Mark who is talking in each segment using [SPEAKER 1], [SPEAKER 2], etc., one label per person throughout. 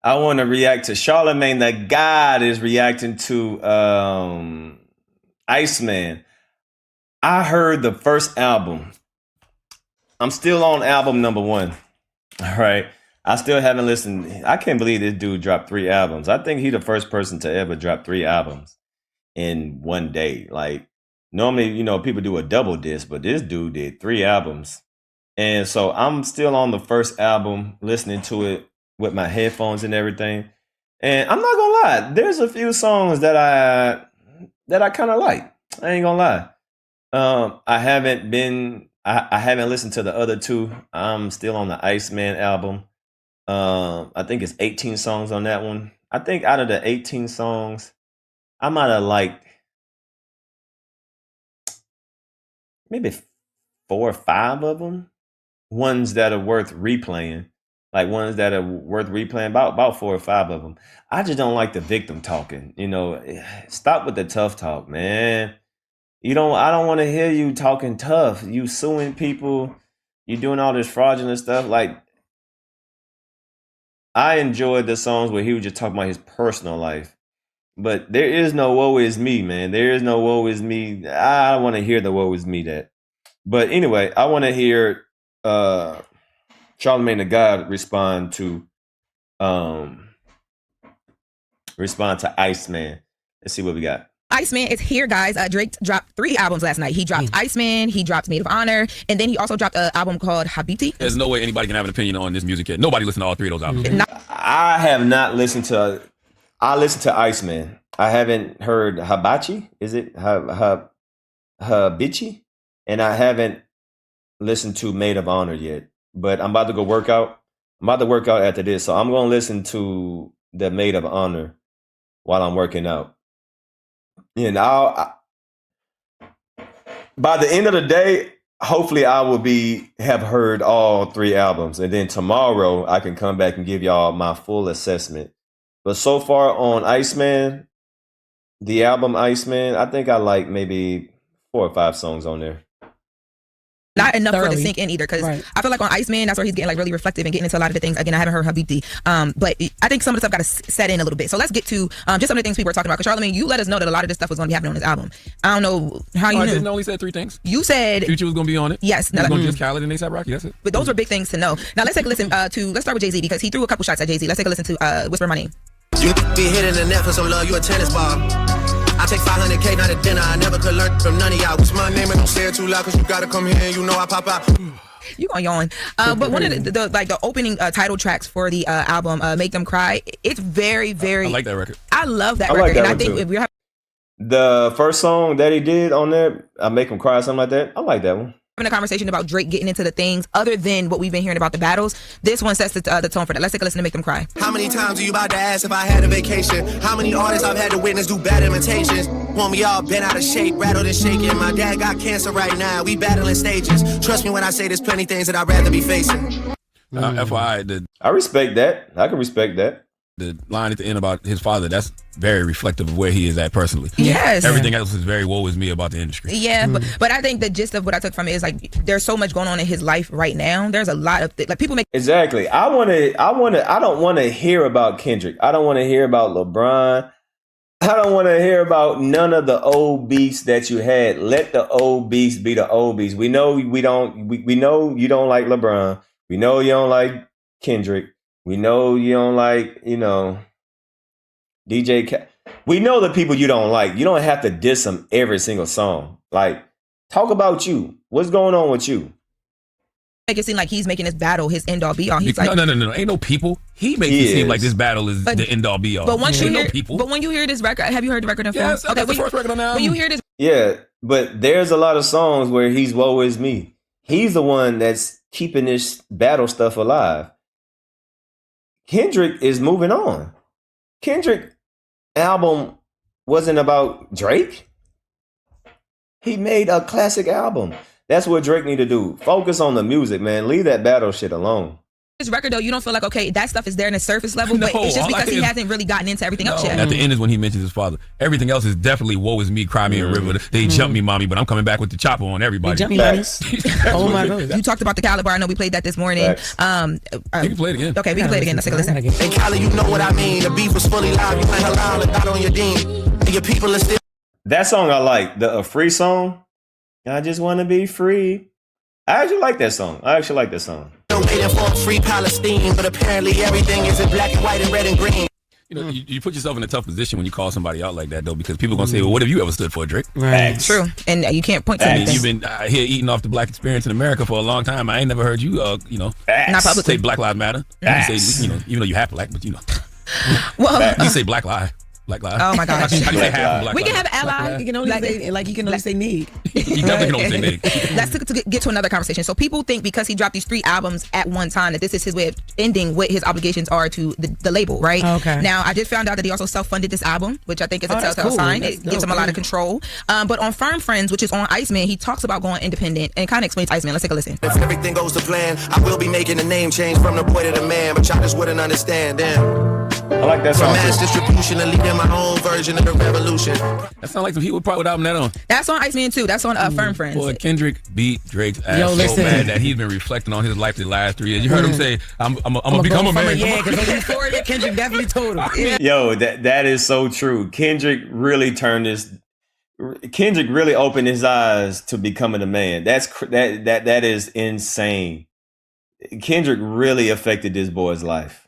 [SPEAKER 1] I want to react to Charlamagne the God is reacting to Iceman. I heard the first album. I'm still on album number 1. All right. I still haven't listened. I can't believe this dude dropped 3 albums. I think he's the first person to ever drop 3 albums in one day. Like normally, people do a double disc, but this dude did 3 albums. And so I'm still on the first album, listening to it with my headphones and everything. And I'm not gonna lie, there's a few songs that I kind of like. I ain't gonna lie. I haven't listened to the other 2. I'm still on the Iceman album. I think it's 18 songs on that one. I think out of the 18 songs, I might have liked maybe 4 or 5 of them. Ones that are worth replaying. Like ones that are worth replaying, about 4 or 5 of them. I just don't like the victim talking. Stop with the tough talk, man. I don't want to hear you talking tough. You suing people. You doing all this fraudulent stuff. Like, I enjoyed the songs where he was just talking about his personal life. But there is no woe is me, man. There is no woe is me. I don't want to hear the woe is me that. But anyway, I want to hear Charlamagne the God respond to Iceman. Let's see what we got.
[SPEAKER 2] Iceman is here, guys. Drake dropped 3 albums last night. He dropped Iceman, he dropped Maid of Honor, and then he also dropped an album called Habiti.
[SPEAKER 3] There's no way anybody can have an opinion on this music yet. Nobody listened to all 3 of those albums.
[SPEAKER 1] I have not listened to. I listened to Iceman. I haven't heard Habachi. Is it Habichi? And I haven't listened to Maid of Honor yet. But I'm about to go work out. I'm about to work out after this, so I'm going to listen to the Maid of Honor while I'm working out. And by the end of the day, hopefully I will have heard all 3 albums. And then tomorrow I can come back and give y'all my full assessment. But so far on Iceman, the album Iceman, I think I like maybe 4 or 5 songs on there.
[SPEAKER 2] Not enough for it to sink in either, because I feel like on Iceman, that's where he's getting like really reflective and getting into a lot of the things. Again, I haven't heard Habibti, but I think some of the stuff got to set in a little bit. So let's get to just some of the things we were talking about. Because Charlamagne, you let us know that a lot of this stuff was going to be happening on this album. I don't know how you knew.
[SPEAKER 3] I didn't only said 3 things.
[SPEAKER 2] You said
[SPEAKER 3] Future was going to be on it.
[SPEAKER 2] Yes.
[SPEAKER 3] He was going to just Khaled and A$AP Rocky. That's it.
[SPEAKER 2] But those were big things to know. Now let's take a listen let's start with Jay-Z, because he threw a couple shots at Jay-Z. Let's take a listen to Whisper My Name.
[SPEAKER 4] You be hitting the net for some love, you a tennis ball. I take 500K, not a dinner. I never could learn from none of y'all. What's my name? And don't say it too loud, cause you gotta come here and you know I pop out.
[SPEAKER 2] You gonna yawn. But one of the opening title tracks for the album, Make Them Cry, it's very, very...
[SPEAKER 3] I like that record.
[SPEAKER 2] I love that record.
[SPEAKER 1] And I think if we're the first song that he did on there, I Make Him Cry, something like that. I like that one.
[SPEAKER 2] Having a conversation about Drake getting into the things other than what we've been hearing about the battles, this one sets the tone for that. Let's take a listen to Make Them Cry.
[SPEAKER 4] How many times are you about to ask if I had a vacation? How many artists I've had to witness do bad imitations? Want me all bent out of shape, rattled and shaking. My dad got cancer right now, we battling stages. Trust me when I say there's plenty things that I'd rather be facing.
[SPEAKER 3] FYI,
[SPEAKER 1] I respect that. I can respect that.
[SPEAKER 3] The line at the end about his father, that's very reflective of where he is at personally.
[SPEAKER 2] Yes.
[SPEAKER 3] Everything else is very woe is me about the industry.
[SPEAKER 2] Yeah, but I think the gist of what I took from it is like there's so much going on in his life right now. There's a lot of like people make
[SPEAKER 1] Exactly. I don't want to hear about Kendrick. I don't want to hear about LeBron. I don't want to hear about none of the old beasts that you had. Let the old beasts be the old beasts. We know we know you don't like LeBron. We know you don't like Kendrick. We know you don't like, DJ. We know the people you don't like. You don't have to diss them every single song. Like, talk about you. What's going on with you?
[SPEAKER 2] Make it seem like he's making this battle his end all be all. He's like,
[SPEAKER 3] no. Ain't no people. He makes it seem like this battle is the end all be all.
[SPEAKER 2] But once you hear,
[SPEAKER 3] no people.
[SPEAKER 2] But when you hear this record, have you heard the record?
[SPEAKER 3] Yes, okay, that's the first record on the album.
[SPEAKER 2] When you hear this,
[SPEAKER 1] yeah, but there's a lot of songs where he's woe is me. He's the one that's keeping this battle stuff alive. Kendrick is moving on. Kendrick album wasn't about Drake. He made a classic album. That's what Drake need to do. Focus on the music, man. Leave that battle shit alone.
[SPEAKER 2] This record though, you don't feel like okay, that stuff is there in the surface level, but it's just because he hasn't really gotten into everything else yet.
[SPEAKER 3] At the end is when he mentions his father. Everything else is definitely woe is me, cry me a river. They jump me, mommy, but I'm coming back with the chopper on everybody.
[SPEAKER 5] They jump me, mommy.
[SPEAKER 2] Oh my God! You talked about the caliber. I know we played that this morning.
[SPEAKER 3] You can play it again.
[SPEAKER 2] Okay, we can play it again. Let's take a listen.
[SPEAKER 4] And Cali, you know what I mean. The beef was fully live. You went halal and got on your dean. And your people are still.
[SPEAKER 1] That song I like, the free song. I just want to be free. I actually like that song.
[SPEAKER 4] Waiting for free Palestine, but apparently everything is in black and white and red and green.
[SPEAKER 3] You know, you put yourself in a tough position when you call somebody out like that, though, because people are going to say, well, what have you ever stood for, Drake?
[SPEAKER 5] Right.
[SPEAKER 2] True. And you can't point to anything.
[SPEAKER 3] You've been here eating off the black experience in America for a long time. I ain't never heard you,
[SPEAKER 2] not publicly
[SPEAKER 3] say Black Lives Matter. You say, even though you half black, but
[SPEAKER 2] well,
[SPEAKER 3] you say Black Lie. Black Lives.
[SPEAKER 2] Oh my gosh.
[SPEAKER 3] How do you say half black
[SPEAKER 2] we can
[SPEAKER 3] lives?
[SPEAKER 2] have ally.
[SPEAKER 5] You can only say need.
[SPEAKER 3] You definitely can only say need.
[SPEAKER 2] That's to get to another conversation. So people think because he dropped these 3 albums at one time that this is his way of ending what his obligations are to the label, right?
[SPEAKER 5] Okay.
[SPEAKER 2] Now I just found out that he also self-funded this album, which I think is a telltale sign. It gives him a lot of control. But on Firm Friends, which is on Iceman, he talks about going independent and kind of explains Iceman. Let's take a listen.
[SPEAKER 4] If everything goes to plan, I will be making a name change from the boy to the man, but y'all just wouldn't understand. Damn.
[SPEAKER 1] I like that
[SPEAKER 4] From
[SPEAKER 1] song.
[SPEAKER 4] mass distribution to leading my own version of the revolution.
[SPEAKER 3] That sounds like some people probably would album that on.
[SPEAKER 2] That's on Iceman too. That's on Firm Friends.
[SPEAKER 3] Boy, Kendrick beat Drake's ass so bad that he's been reflecting on his life the last 3 years. You heard him say, I'm gonna become a man.
[SPEAKER 5] Yeah, because on Euphoria, Kendrick definitely told him. Yeah.
[SPEAKER 1] Yo, that is so true. Kendrick really opened his eyes to becoming a man. That is insane. Kendrick really affected this boy's life.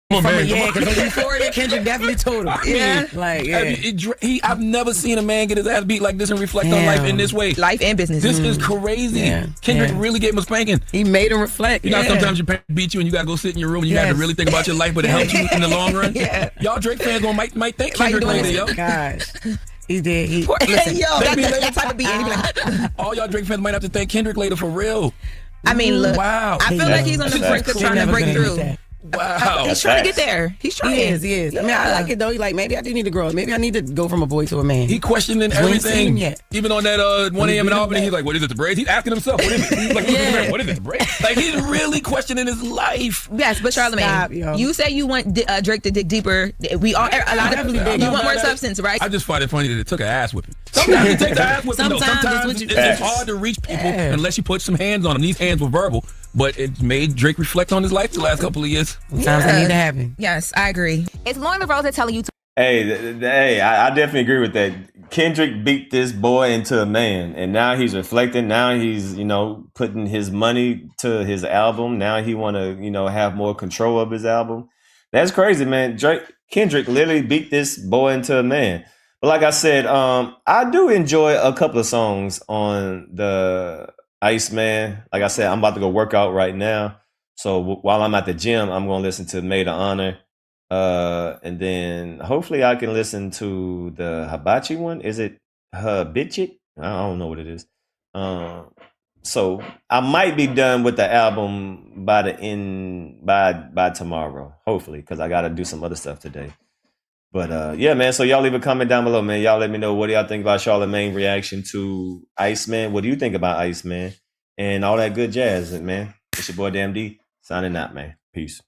[SPEAKER 5] Because on Euphoria, Kendrick definitely told him. Yeah.
[SPEAKER 3] I've never seen a man get his ass beat like this and reflect on life in this way.
[SPEAKER 2] Life and business.
[SPEAKER 3] This is crazy.
[SPEAKER 5] Yeah.
[SPEAKER 3] Kendrick really gave him a spanking.
[SPEAKER 5] He made him reflect.
[SPEAKER 3] You know, sometimes your parents beat you and you gotta go sit in your room and you have to really think about your life, but it helps you in the long run. Y'all Drake fans might thank Kendrick later, yo.
[SPEAKER 5] Gosh. He did.
[SPEAKER 2] Listen, that type of beat. And he be like,
[SPEAKER 3] all y'all Drake fans might have to thank Kendrick later for real.
[SPEAKER 2] I mean, look.
[SPEAKER 3] Wow.
[SPEAKER 2] I feel like he's on the brink of trying to break through.
[SPEAKER 3] Wow.
[SPEAKER 2] He's trying to get there. He's trying.
[SPEAKER 5] He is. Yeah. I mean, I like it though. He's like, maybe I do need to grow up. Maybe I need to go from a boy to a man.
[SPEAKER 3] He questioning everything. Even on that 1 a.m. in Albany, he's like, what is it, the braids? He's asking himself, what is it? He's like, what is it, the braids? Like, he's really questioning his life.
[SPEAKER 2] Yes, but Charlamagne, you say you want Drake to dig deeper. We all, a lot of people, you want more substance, right?
[SPEAKER 3] I just find it funny that it took an ass whipping. Sometimes it takes an ass whipping, though. Sometimes it's hard to reach people unless you put some hands on them. These hands were verbal, but it made Drake reflect on his life the last couple of years.
[SPEAKER 5] Sometimes it need to happen.
[SPEAKER 2] Yes, I agree.
[SPEAKER 6] It's Lauren LaRosa telling you to.
[SPEAKER 1] Hey, I definitely agree with that. Kendrick beat this boy into a man, and now he's reflecting. Now he's, putting his money to his album. Now he want to, have more control of his album. That's crazy, man. Kendrick literally beat this boy into a man. But like I said, I do enjoy a couple of songs on the Iceman. Like I said, I'm about to go work out right now. So while I'm at the gym, I'm going to listen to Maid of Honor. And then hopefully I can listen to the Hibachi one. Is it Habitchit? I don't know what it is. So I might be done with the album by by tomorrow, hopefully, because I got to do some other stuff today. But yeah, man. So y'all leave a comment down below, man. Y'all let me know, what do y'all think about Charlamagne reaction to Iceman? What do you think about Iceman? And all that good jazz, man. It's your boy Damn D signing out, man. Peace.